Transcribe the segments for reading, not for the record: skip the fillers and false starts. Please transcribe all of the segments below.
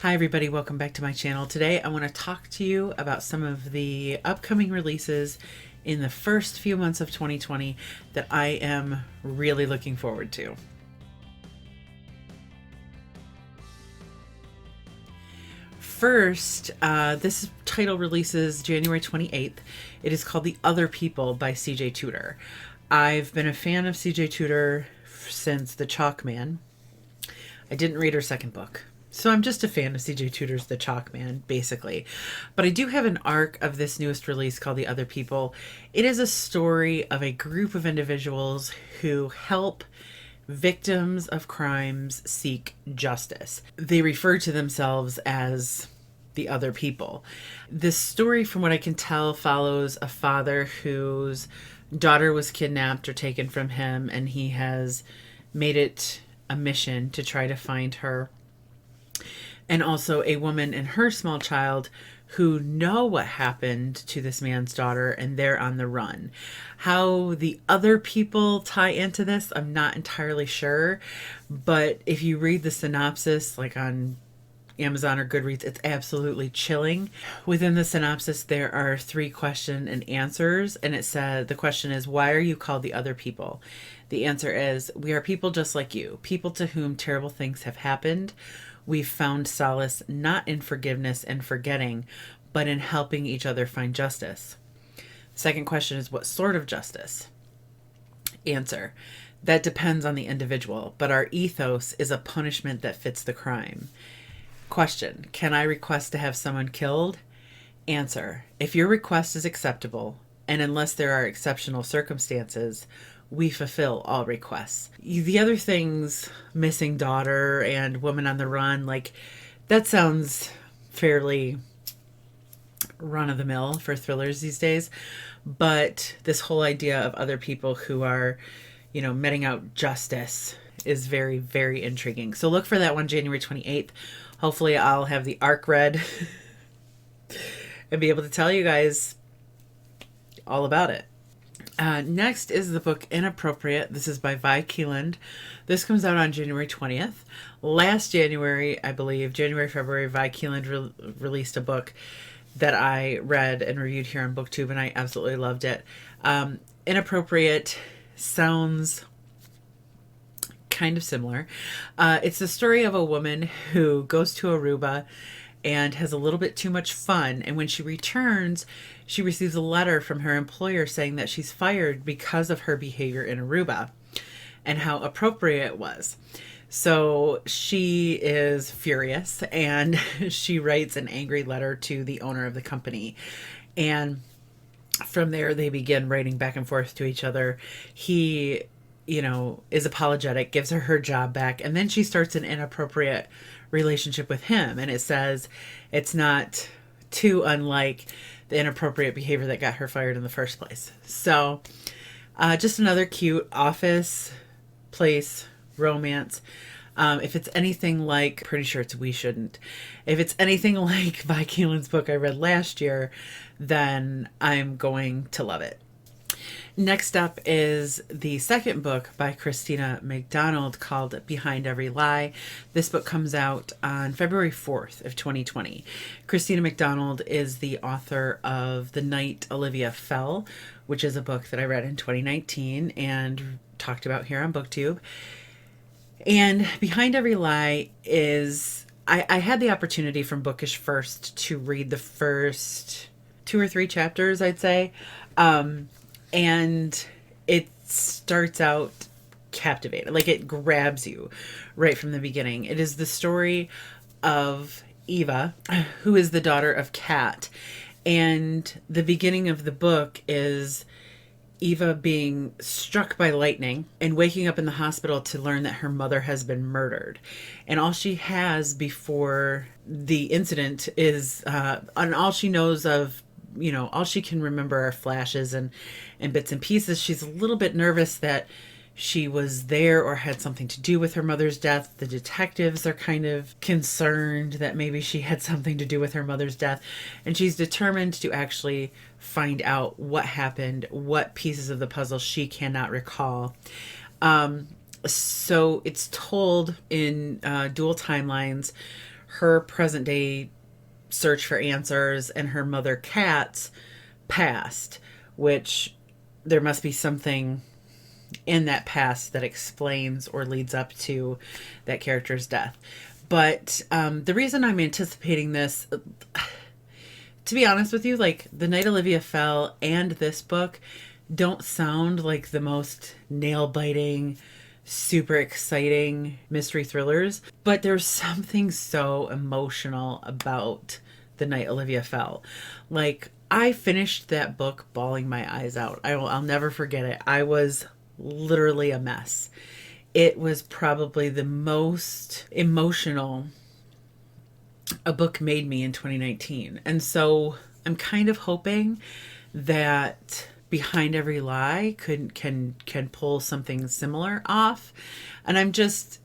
Hi everybody, welcome back to my channel. Today I want to talk to you about some of the upcoming releases in the first few months of 2020 that I am really looking forward to. First, this title releases January 28th. It is called The Other People by C.J. Tudor. I've been a fan of C.J. Tudor since The Chalk Man. I didn't read her second book, so I'm just a fan of C.J. Tudor's The Chalk Man, basically. But I do have an arc of this newest release called The Other People. It is a story of a group of individuals who help victims of crimes seek justice. They refer to themselves as the other people. This story, from what I can tell, follows a father whose daughter was kidnapped or taken from him, and he has made it a mission to try to find her. And also a woman and her small child who know what happened to this man's daughter, and they're on the run. How the other people tie into this, I'm not entirely sure. But if you read the synopsis, like on Amazon or Goodreads, it's absolutely chilling. Within the synopsis, there are 3 question and answers, and it said, the question is, why are you called the other people? The answer is, we are people just like you, people to whom terrible things have happened. We've found solace not in forgiveness and forgetting, but in helping each other find justice. The second question is, what sort of justice? Answer, that depends on the individual, but our ethos is a punishment that fits the crime. Question, can I request to have someone killed? Answer, if your request is acceptable, and unless there are exceptional circumstances, we fulfill all requests. The other things, missing daughter and woman on the run, like, that sounds fairly run-of-the-mill for thrillers these days. But this whole idea of other people who are, meting out justice is very, very intriguing. So look for that one, January 28th. Hopefully I'll have the arc read and be able to tell you guys all about it. Next is the book Inappropriate. This is by Vi Keeland. This comes out on January 20th. Last January, I believe, February, Vi Keeland released a book that I read and reviewed here on BookTube, and I absolutely loved it. Inappropriate sounds kind of similar. It's the story of a woman who goes to Aruba and has a little bit too much fun. And when she returns, she receives a letter from her employer saying that she's fired because of her behavior in Aruba and how appropriate it was. So she is furious, and she writes an angry letter to the owner of the company. And from there, they begin writing back and forth to each other. He, is apologetic, gives her job back, and then she starts an inappropriate relationship with him. And it says it's not too unlike the inappropriate behavior that got her fired in the first place. So just another cute office place romance. If it's anything like, pretty sure it's We Shouldn't. If it's anything like Vi Keeland's book I read last year, then I'm going to love it. Next up is the second book by Christina McDonald called Behind Every Lie. This book comes out on February 4th of 2020. Christina McDonald is the author of The Night Olivia Fell, which is a book that I read in 2019 and talked about here on BookTube. And Behind Every Lie is, I had the opportunity from Bookish First to read the first 2 or 3 chapters, I'd say. And it starts out captivating. Like, it grabs you right from the beginning. It is the story of Eva, who is the daughter of Kat. And the beginning of the book is Eva being struck by lightning and waking up in the hospital to learn that her mother has been murdered. And all she has before the incident is, and all she knows of, all she can remember are flashes and bits and pieces. She's a little bit nervous that she was there or had something to do with her mother's death. The detectives are kind of concerned that maybe she had something to do with her mother's death. And she's determined to actually find out what happened, what pieces of the puzzle she cannot recall. So it's told in dual timelines. her present day search for answers and her mother Kat's past, which there must be something in that past that explains or leads up to that character's death. But the reason I'm anticipating this, to be honest with you, like The Night Olivia Fell and this book don't sound like the most nail-biting, super exciting mystery thrillers, but there's something so emotional about The Night Olivia Fell. Like, I finished that book bawling my eyes out. I'll never forget it. I was literally a mess. It was probably the most emotional a book made me in 2019. And so I'm kind of hoping that Behind Every Lie can pull something similar off. And I'm just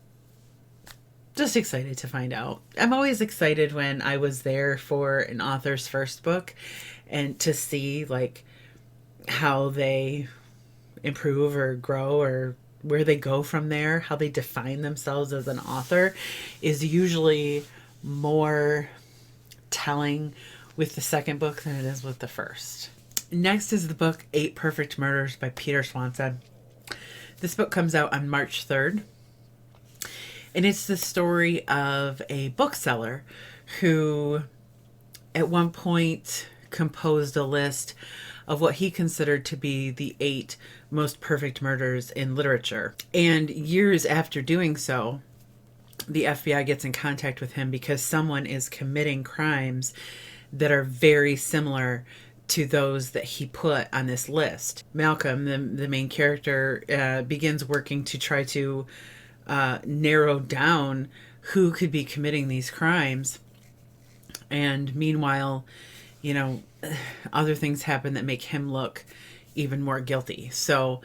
excited to find out. I'm always excited when I was there for an author's first book and to see like how they improve or grow or where they go from there, how they define themselves as an author is usually more telling with the second book than it is with the first. Next is the book 8 Perfect Murders by Peter Swanson. This book comes out on March 3rd. And it's the story of a bookseller who at one point composed a list of what he considered to be the 8 most perfect murders in literature. And years after doing so, the FBI gets in contact with him because someone is committing crimes that are very similar to those that he put on this list. Malcolm, the main character, begins working to try to narrow down who could be committing these crimes. And meanwhile, you know, other things happen that make him look even more guilty. So,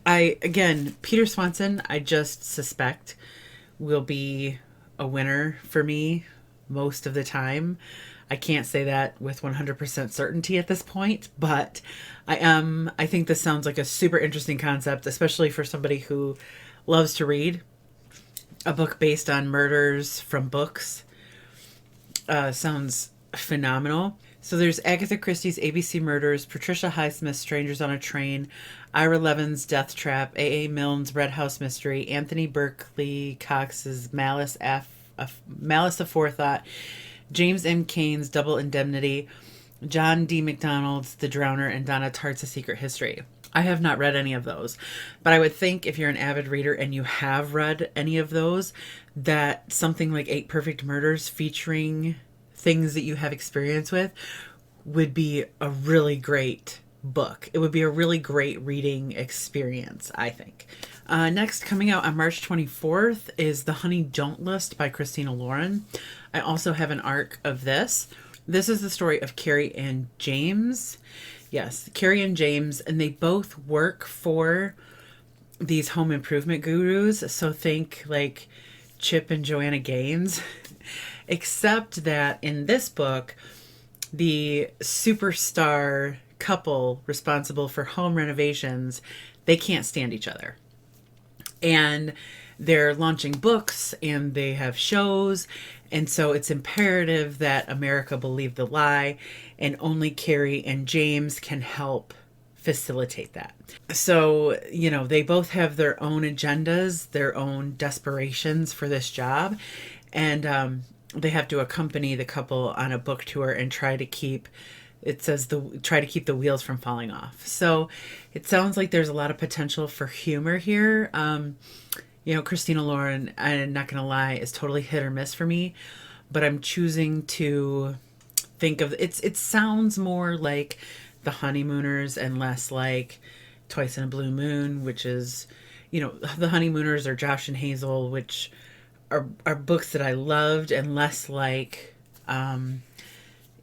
Peter Swanson, I just suspect will be a winner for me most of the time. I can't say that with 100% certainty at this point, but I think this sounds like a super interesting concept, especially for somebody who loves to read. A book based on murders from books sounds phenomenal. So there's Agatha Christie's ABC Murders, Patricia Highsmith's Strangers on a Train, Ira Levin's Death Trap, A.A. Milne's Red House Mystery, Anthony Berkeley Cox's Malice Aforethought, James M. Cain's Double Indemnity, John D. McDonald's The Drowner, and Donna Tartt's A Secret History. I have not read any of those, but I would think if you're an avid reader and you have read any of those, that something like 8 Perfect Murders featuring things that you have experience with would be a really great book. It would be a really great reading experience, I think. Next, coming out on March 24th is The Honey Don't List by Christina Lauren. I also have an ARC of this. This is the story of Carrie and James. Yes, Carrie and James, and they both work for these home improvement gurus. So think like Chip and Joanna Gaines. Except that in this book, the superstar couple responsible for home renovations, they can't stand each other. And they're launching books and they have shows. And so it's imperative that America believe the lie, and only Carrie and James can help facilitate that. So, you know, they both have their own agendas, their own desperations for this job. And they have to accompany the couple on a book tour and try to keep the wheels from falling off. So it sounds like there's a lot of potential for humor here. You know, Christina Lauren, I'm not going to lie, is totally hit or miss for me, but I'm choosing to think of it sounds more like The Honeymooners and less like Twice in a Blue Moon, which is, you know, The Honeymooners or Josh and Hazel, which are books that I loved, and less like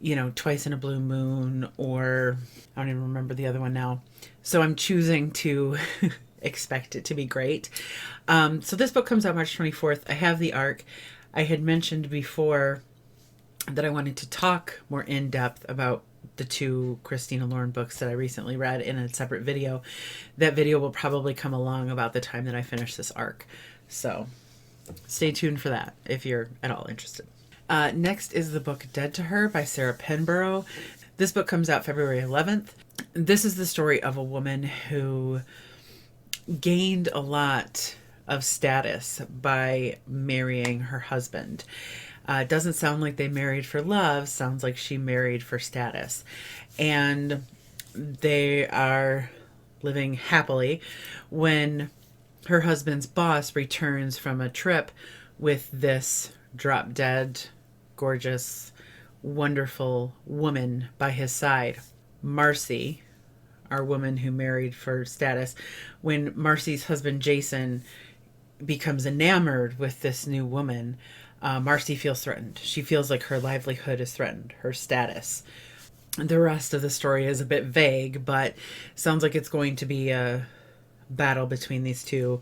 you know, Twice in a Blue Moon, or I don't even remember the other one now. So I'm choosing to expect it to be great. So this book comes out March 24th. I have the ARC. I had mentioned before that I wanted to talk more in depth about the 2 Christina Lauren books that I recently read in a separate video. That video will probably come along about the time that I finish this ARC. So stay tuned for that if you're at all interested. Next is the book Dead to Her by Sarah Pinborough. This book comes out February 11th. This is the story of a woman who gained a lot of status by marrying her husband. It doesn't sound like they married for love. Sounds like she married for status. And they are living happily when her husband's boss returns from a trip with this drop dead, gorgeous, wonderful woman by his side. Marcy, our woman who married for status, when Marcy's husband Jason becomes enamored with this new woman, Marcy feels threatened. She feels like her livelihood is threatened, her status. The rest of the story is a bit vague, but sounds like it's going to be a battle between these two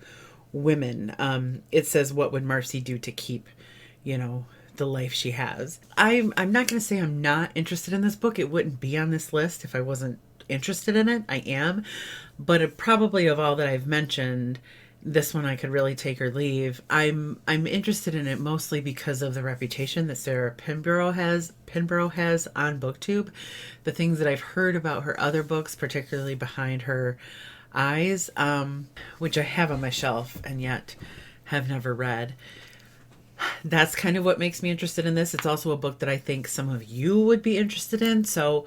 women. It says, what would Marcy do to keep, the life she has? I'm not going to say I'm not interested in this book. It wouldn't be on this list if I wasn't interested in it. I am. But probably of all that I've mentioned, this one I could really take or leave. I'm interested in it mostly because of the reputation that Sarah Pinborough has on BookTube. The things that I've heard about her other books, particularly Behind Her Eyes, which I have on my shelf and yet have never read. That's kind of what makes me interested in this. It's also a book that I think some of you would be interested in. So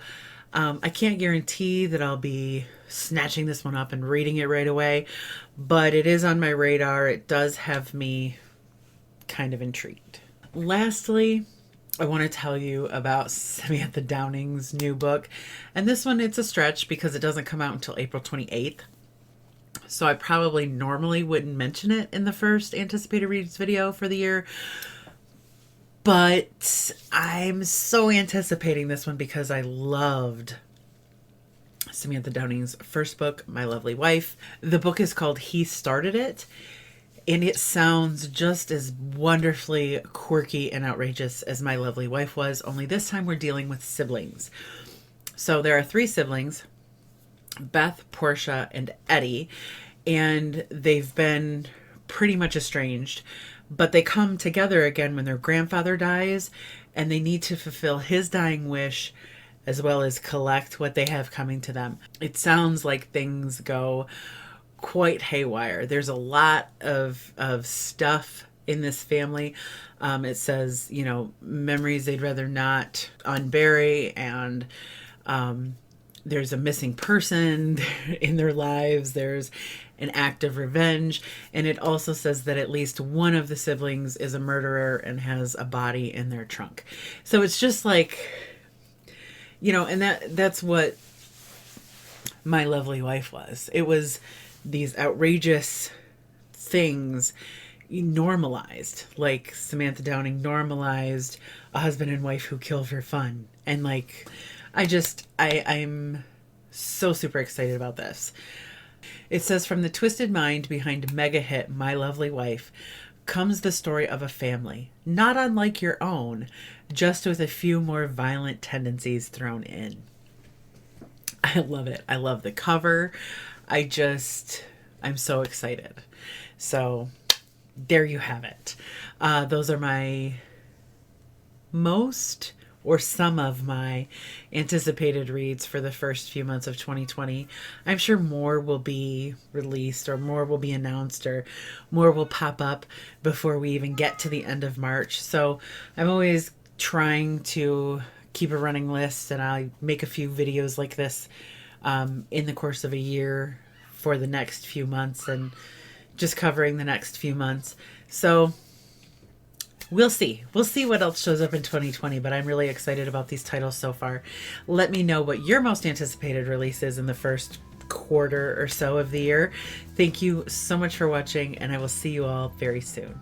I can't guarantee that I'll be snatching this one up and reading it right away, but it is on my radar. It does have me kind of intrigued. Lastly, I want to tell you about Samantha Downing's new book. And this one, it's a stretch because it doesn't come out until April 28th. So I probably normally wouldn't mention it in the first anticipated reads video for the year. But I'm so anticipating this one because I loved Samantha Downing's first book, My Lovely Wife. The book is called He Started It, and it sounds just as wonderfully quirky and outrageous as My Lovely Wife was, only this time we're dealing with siblings. So there are 3 siblings, Beth, Portia, and Eddie, and they've been pretty much estranged, but they come together again when their grandfather dies, and they need to fulfill his dying wish as well as collect what they have coming to them. It sounds like things go quite haywire. There's a lot of stuff in this family. It says, memories they'd rather not unbury, and there's a missing person in their lives. There's an act of revenge. And it also says that at least one of the siblings is a murderer and has a body in their trunk. So it's just like, and that's what My Lovely Wife was. It was these outrageous things normalized, like Samantha Downing normalized a husband and wife who kill for fun. And I'm so super excited about this. It says, from the twisted mind behind mega hit My Lovely Wife comes the story of a family, not unlike your own, just with a few more violent tendencies thrown in. I love it. I love the cover. I'm so excited. So there you have it. Those are my most or some of my anticipated reads for the first few months of 2020. I'm sure more will be released, or more will be announced, or more will pop up before we even get to the end of March. So I'm always trying to keep a running list, and I make a few videos like this in the course of a year for the next few months, and just covering the next few months. So we'll see. We'll see what else shows up in 2020, but I'm really excited about these titles so far. Let me know what your most anticipated release is in the first quarter or so of the year. Thank you so much for watching, and I will see you all very soon.